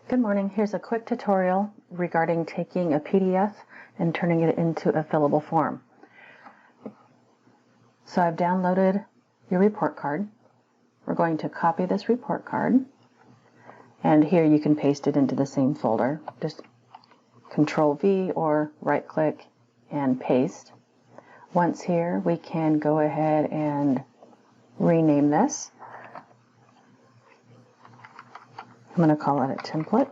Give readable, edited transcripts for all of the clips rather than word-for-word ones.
Good morning. Here's a quick tutorial regarding taking a PDF and turning it into a fillable form. So I've downloaded your report card. We're going to copy this report card, and here you can paste it into the same folder. Just Control V or right click and paste. Once here, we can go ahead and rename this. I'm going to call it a template.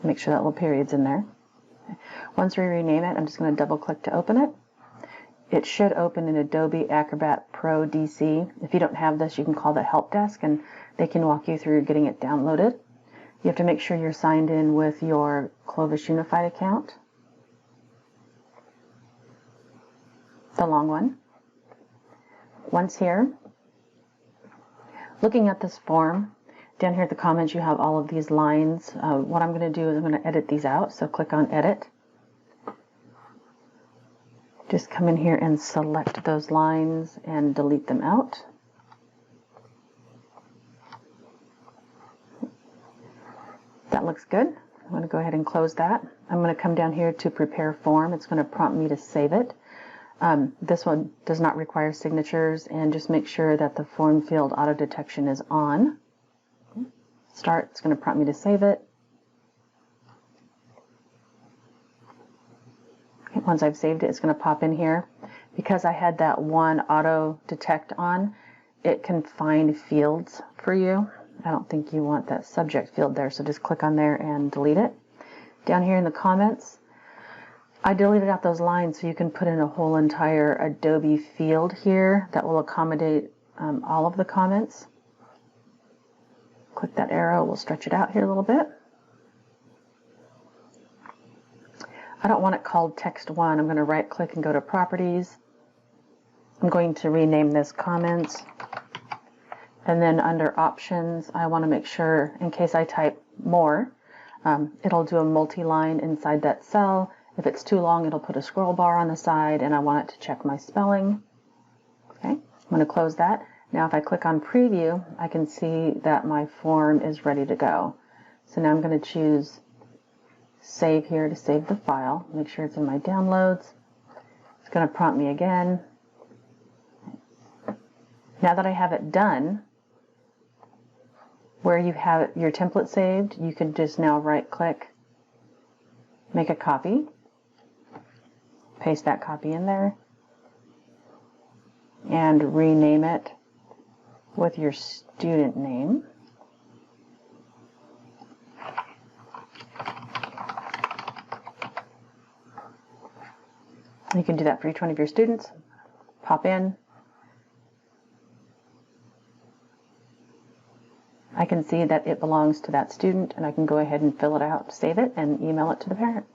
Make sure that little period's in there. Once we rename it, I'm just going to double click to open it. It should open in Adobe Acrobat Pro DC. If you don't have this, you can call the help desk and they can walk you through getting it downloaded. You have to make sure you're signed in with your Clovis Unified account, the long one. Once here, looking at this form, down here at the comments you have all of these lines. What I'm going to do is I'm going to edit these out, so click on Edit. Just come in here and select those lines and delete them out. That looks good. I'm going to go ahead and close that. I'm going to come down here to Prepare Form. It's going to prompt me to save it. This one does not require signatures, and just make sure that the form field auto detection is on. Start. It's going to prompt me to save it. Okay, once I've saved it, it's going to pop in here. Because I had that one auto detect on, it can find fields for you. I don't think you want that subject field there, so just click on there and delete it. Down here in the comments, I deleted out those lines so you can put in a whole entire Adobe field here that will accommodate all of the comments. Click that arrow, we'll stretch it out here a little bit. I don't want it called Text 1. I'm going to right click and go to Properties. I'm going to rename this Comments. And then under Options, I want to make sure, in case I type more, it'll do a multi-line inside that cell. If it's too long, it'll put a scroll bar on the side, and I want it to check my spelling. Okay, I'm going to close that. Now if I click on Preview, I can see that my form is ready to go. So now I'm going to choose Save here to save the file. Make sure it's in my downloads. It's going to prompt me again. Now that I have it done, where you have your template saved, you can just now right click, make a copy, paste that copy in there, and rename it with your student name. You can do that for each one of your students. Pop in. I can see that it belongs to that student, and I can go ahead and fill it out, save it, and email it to the parent.